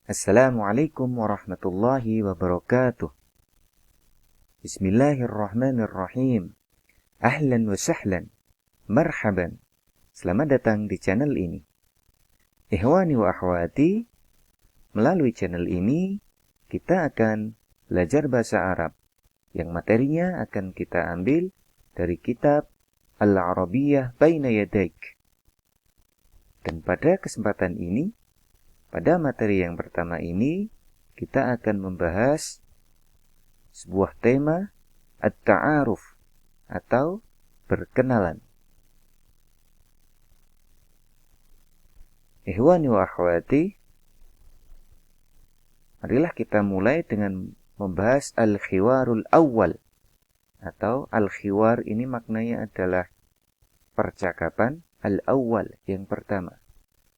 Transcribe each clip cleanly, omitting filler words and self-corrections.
Assalamualaikum warahmatullahi wabarakatuh. Bismillahirrahmanirrahim. Ahlan wa sahlan. Marhaban. Selamat datang di channel ini. Ikhwani wa akhwati, melalui channel ini kita akan belajar bahasa Arab yang materinya akan kita ambil dari kitab Al-Arabiyyah Baina Yadaik. Dan pada kesempatan ini, pada materi yang pertama ini, kita akan membahas sebuah tema at-ta'aruf atau berkenalan. Ikhwani wa akhwati, marilah kita mulai dengan membahas al-khiwarul awal, atau al-khiwar ini maknanya adalah percakapan al-awwal yang pertama.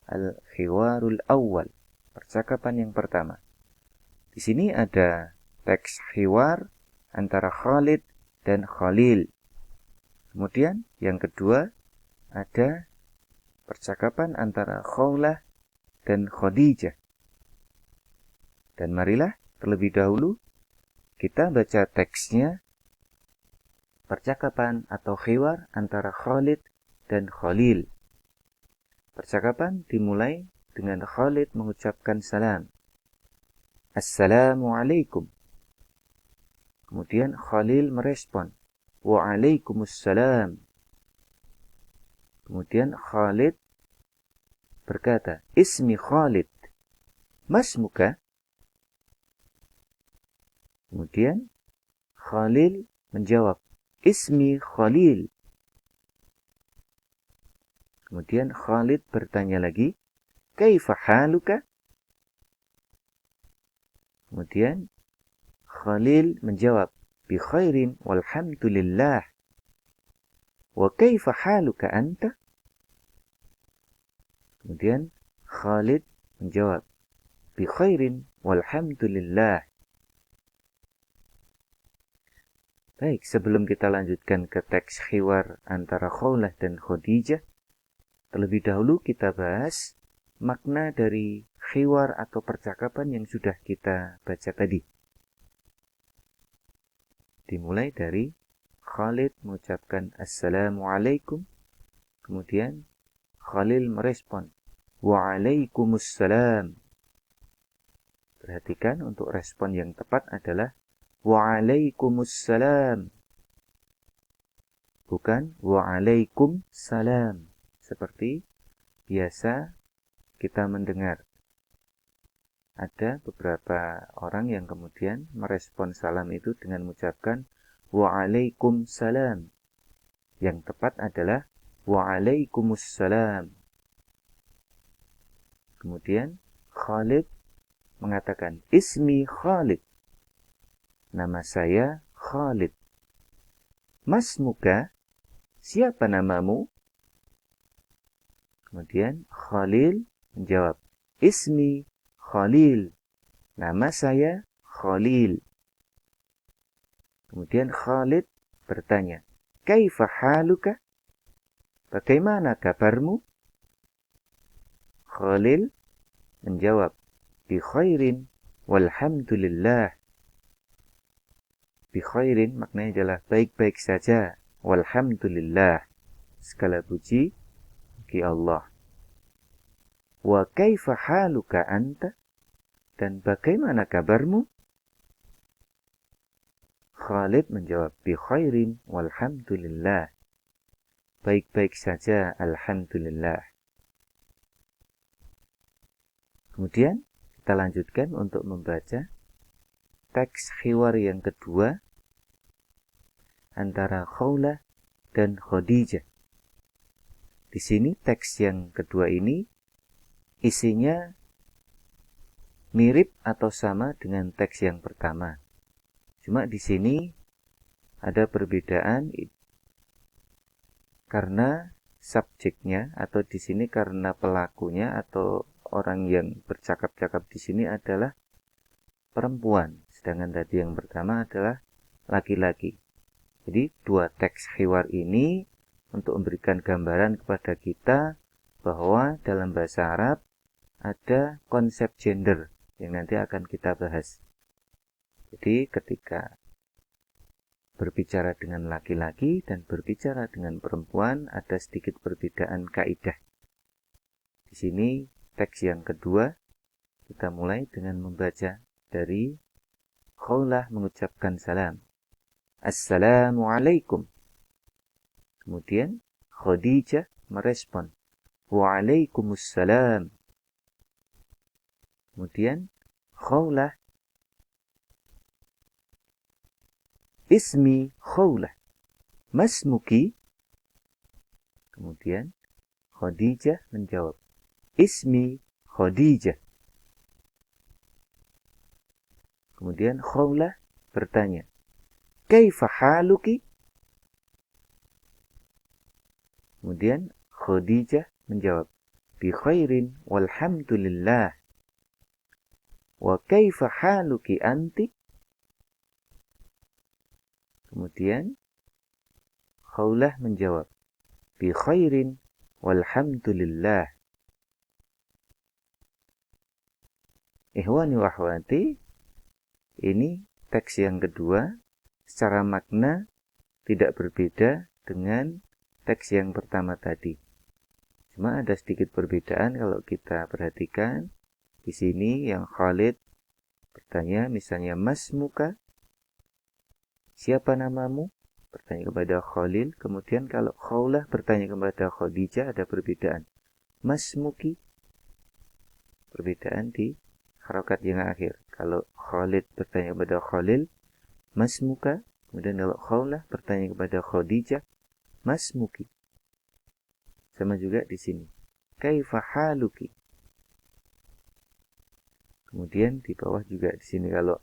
Al-khiwarul awal, percakapan yang pertama. Di sini ada teks khiwar antara Khalid dan Khalil. Kemudian yang kedua ada percakapan antara Khawlah dan Khadijah. Dan marilah terlebih dahulu kita baca teksnya, percakapan atau khiwar antara Khalid dan Khalil. Percakapan dimulai dengan Khalid mengucapkan salam. Assalamualaikum. Kemudian Khalil merespon. Waalaikumsalam. Kemudian Khalid berkata, Ismi Khalid. Masmuka? Kemudian Khalil menjawab, Ismi Khalil. Kemudian Khalid bertanya lagi, Kaifa haluka? Kemudian Khalil menjawab, Bi khairin walhamdulillah. Wa kaifa haluka anta? Kemudian Khalid menjawab, Bi khairin walhamdulillah. Baik, sebelum kita lanjutkan ke teks khiwar antara Khawlah dan Khadijah, terlebih dahulu kita bahas makna dari khiwar atau percakapan yang sudah kita baca tadi. Dimulai dari Khalid mengucapkan Assalamualaikum. Kemudian Khalil merespon Waalaikumsalam. Perhatikan untuk respon yang tepat adalah Waalaikumsalam. Bukan Waalaikumsalam. Seperti biasa kita mendengar. Ada beberapa orang yang kemudian merespon salam itu dengan mengucapkan Waalaikumsalam. Yang tepat adalah Waalaikumsalam. Kemudian Khalid mengatakan Ismi Khalid. Nama saya Khalid. Masmuka, siapa namamu? Kemudian Khalil menjawab, Ismi Khalil. Nama saya Khalil. Kemudian Khalid bertanya, Kaifa haluka? Bagaimana kabarmu? Khalil menjawab, Bi khairin walhamdulillah. Bi khairin maknanya adalah baik-baik saja. Walhamdulillah. Segala puji bagi Allah. Wa kaifa haluka anta? Dan bagaimana kabarmu? Khalid menjawab, Bi khairin walhamdulillah. Baik-baik saja, alhamdulillah. Kemudian kita lanjutkan untuk membaca teks khiwar yang kedua antara Khawlah dan Khadijah. Di sini teks yang kedua ini isinya mirip atau sama dengan teks yang pertama. Cuma di sini ada perbedaan karena subjeknya, atau di sini karena pelakunya atau orang yang bercakap-cakap di sini adalah perempuan, sedangkan tadi yang pertama adalah laki-laki. Jadi dua teks khiwar ini untuk memberikan gambaran kepada kita bahwa dalam bahasa Arab ada konsep gender yang nanti akan kita bahas. Jadi ketika berbicara dengan laki-laki dan berbicara dengan perempuan ada sedikit perbedaan kaidah. Di sini teks yang kedua kita mulai dengan membaca dari Khawlah mengucapkan salam. Assalamualaikum. Kemudian Khadijah merespon. Waalaikumsalam. Kemudian Khawlah. Ismi Khawlah. Masmuki. Kemudian Khadijah menjawab. Ismi Khadijah. Kemudian Khawlah bertanya. Kaifa haluki? Kemudian Khadijah menjawab. Bi khairin walhamdulillah. Wa kaifa haluki anti? Kemudian Khawlah menjawab. Bi khairin walhamdulillah. Ikhwani wa akhwati, ini teks yang kedua. Secara makna tidak berbeda dengan teks yang pertama tadi. Cuma ada sedikit perbedaan kalau kita perhatikan. Di sini yang Khalid bertanya misalnya masmuka, siapa namamu? Bertanya kepada Khalil. Kemudian kalau Khawlah bertanya kepada Khadijah ada perbedaan. Masmuki, perbedaan di harokat yang akhir. Kalau Khalid bertanya kepada Khalil, masmuka. Kemudian kalau Khawlah bertanya kepada Khadijah, masmuki. Sama juga di sini. Kaifa haluki. Kemudian di bawah juga di sini kalau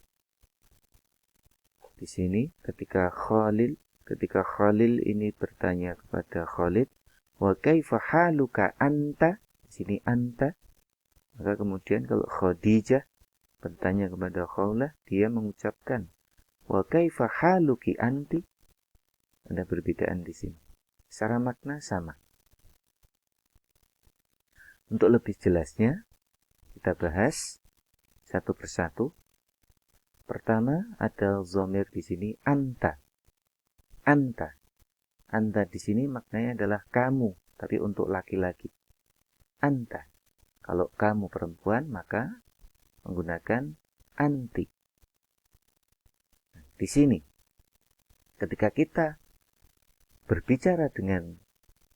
di sini ketika Khalil ini bertanya kepada Khalid, wa kaifa haluka anta? Di sini anta. Maka kemudian kalau Khadijah bertanya kepada Khawlah, dia mengucapkan wa kaifa haluki anti? Ada perbedaan di sini. Secara makna sama. Untuk lebih jelasnya, kita bahas satu persatu. Pertama ada dhamir di sini anta. Anta. Anta di sini maknanya adalah kamu, tapi untuk laki-laki. Anta. Kalau kamu perempuan, maka menggunakan anti. Di sini, ketika kita berbicara dengan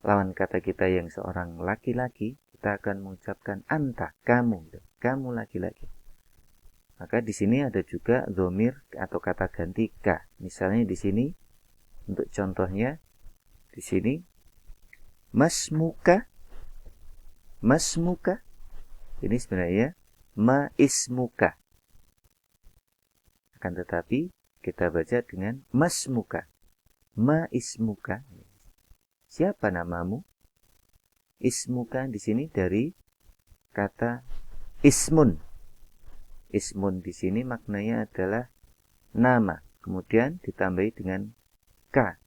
lawan kata kita yang seorang laki-laki, kita akan mengucapkan anta, kamu laki-laki. Maka di sini ada juga dhamir atau kata ganti ka. Misalnya di sini, untuk contohnya, di sini masmuka. Ini sebenarnya ma ismuka. Akan tetapi kita baca dengan masmuka. Ma ismuka. Siapa namamu? Ismuka di sini dari kata ismun. Ismun di sini maknanya adalah nama, kemudian ditambahi dengan ka.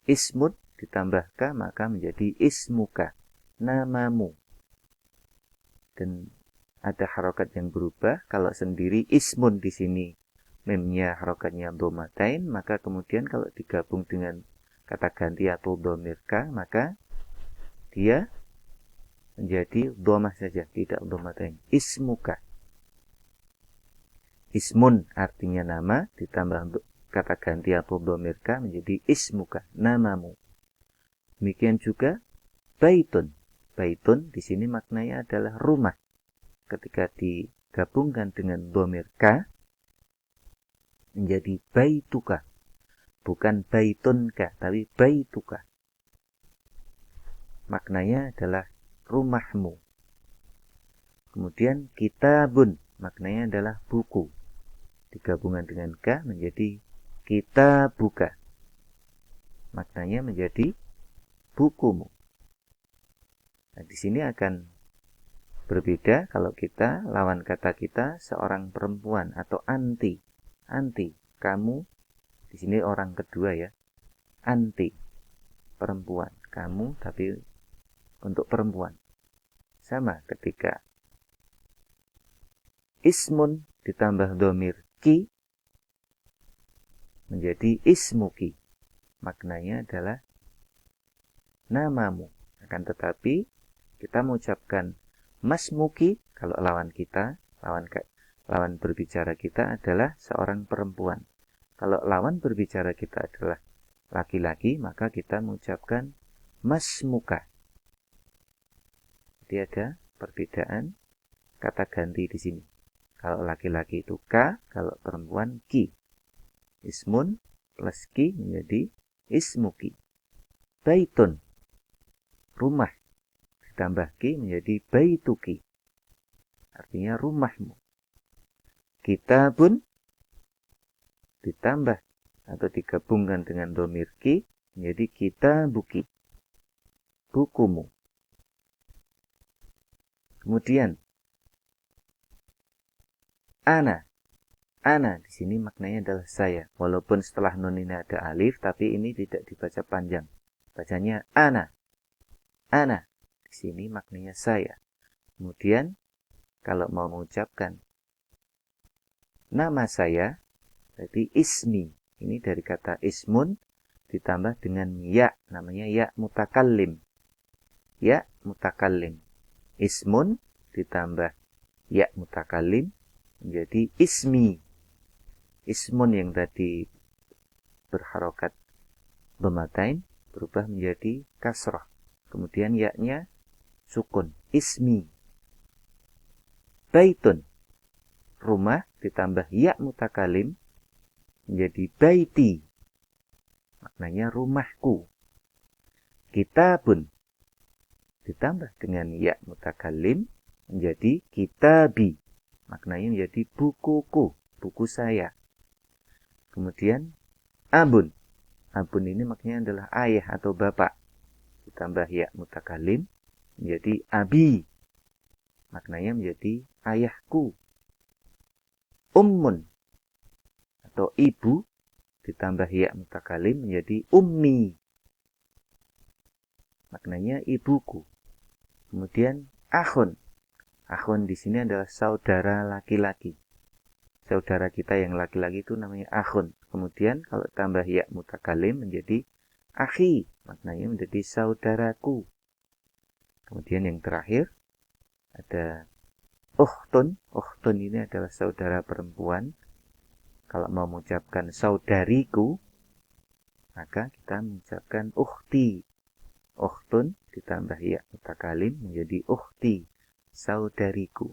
Ismun ditambah ka maka menjadi ismuka, namamu. Dan ada harokat yang berubah. Kalau sendiri ismun di sini memnya harokatnya dhomatain, maka kemudian kalau digabung dengan kata ganti atau dhamir ka, maka dia menjadi dhamah saja, tidak dhomatain. Ismuka. Ismun artinya nama, ditambah untuk kata ganti atau dhamir ka menjadi ismuka, namamu. Demikian juga baitun. Baitun di sini maknanya adalah rumah. Ketika digabungkan dengan dhamir ka menjadi baituka. Bukan baitunka, tapi baituka. Maknanya adalah rumahmu. Kemudian kitabun, maknanya adalah buku. Digabungkan dengan ka menjadi kitabuka. Maknanya menjadi bukumu. Nah, di sini akan berbeda kalau kita lawan kata kita seorang perempuan atau anti. Anti, kamu di sini orang kedua ya. Anti, perempuan. Kamu tapi untuk perempuan. Sama ketika Ismun ditambah dhamir ki menjadi ismuki. Maknanya adalah namamu. Akan tetapi kita mengucapkan masmuki kalau lawan kita, lawan berbicara kita adalah seorang perempuan. Kalau lawan berbicara kita adalah laki-laki, maka kita mengucapkan masmuka. Jadi ada perbedaan kata ganti di sini. Kalau laki-laki itu ka, kalau perempuan ki. Ismun plus ki menjadi ismuki. Baitun, rumah, ditambah ki menjadi baituki. Artinya rumahmu. Kitabun, ditambah atau digabungkan dengan dhamir ki menjadi kitabuki. Bukumu. Kemudian ana di sini maknanya adalah saya. Walaupun setelah nun ini ada alif, tapi ini tidak dibaca panjang. Bacanya ana. Ana. Di sini maknanya saya. Kemudian kalau mau mengucapkan nama saya, berarti ismi. Ini dari kata ismun ditambah dengan ya. Namanya ya mutakallim. Ya mutakallim. Ismun ditambah ya mutakallim menjadi ismi. Ismun yang tadi berharokat dhamatain berubah menjadi kasrah. Kemudian ya-nya sukun. Ismi. Baitun. Rumah ditambah ya mutakalim menjadi baiti. Maknanya rumahku. Kitabun. Ditambah dengan ya mutakalim menjadi kitabi. Maknanya menjadi bukuku. Buku saya. Kemudian abun. Abun ini maknanya adalah ayah atau bapak. Ditambah ya mutakalim menjadi abi. Maknanya menjadi ayahku. Ummun atau ibu ditambah ya mutakalim menjadi ummi. Maknanya ibuku. Kemudian akhun. Akhun di sini adalah saudara laki-laki. Saudara kita yang laki-laki itu namanya akhun. Kemudian kalau tambah ya mutakalim menjadi akhi. Maknanya menjadi saudaraku. Kemudian yang terakhir ada ukhtun. Ukhtun ini adalah saudara perempuan. Kalau mau mengucapkan saudariku, maka kita mengucapkan ukhti. Ukhtun ditambah ya mutakalim menjadi ukhti. Saudariku.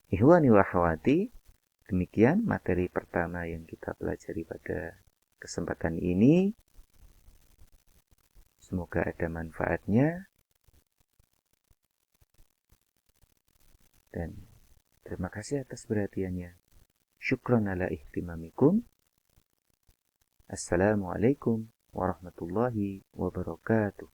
Ikhwani wa akhwati, demikian materi pertama yang kita pelajari pada kesempatan ini. Semoga ada manfaatnya. Dan terima kasih atas perhatiannya. Syukran ala ihtimamikum. Assalamualaikum warahmatullahi wabarakatuh.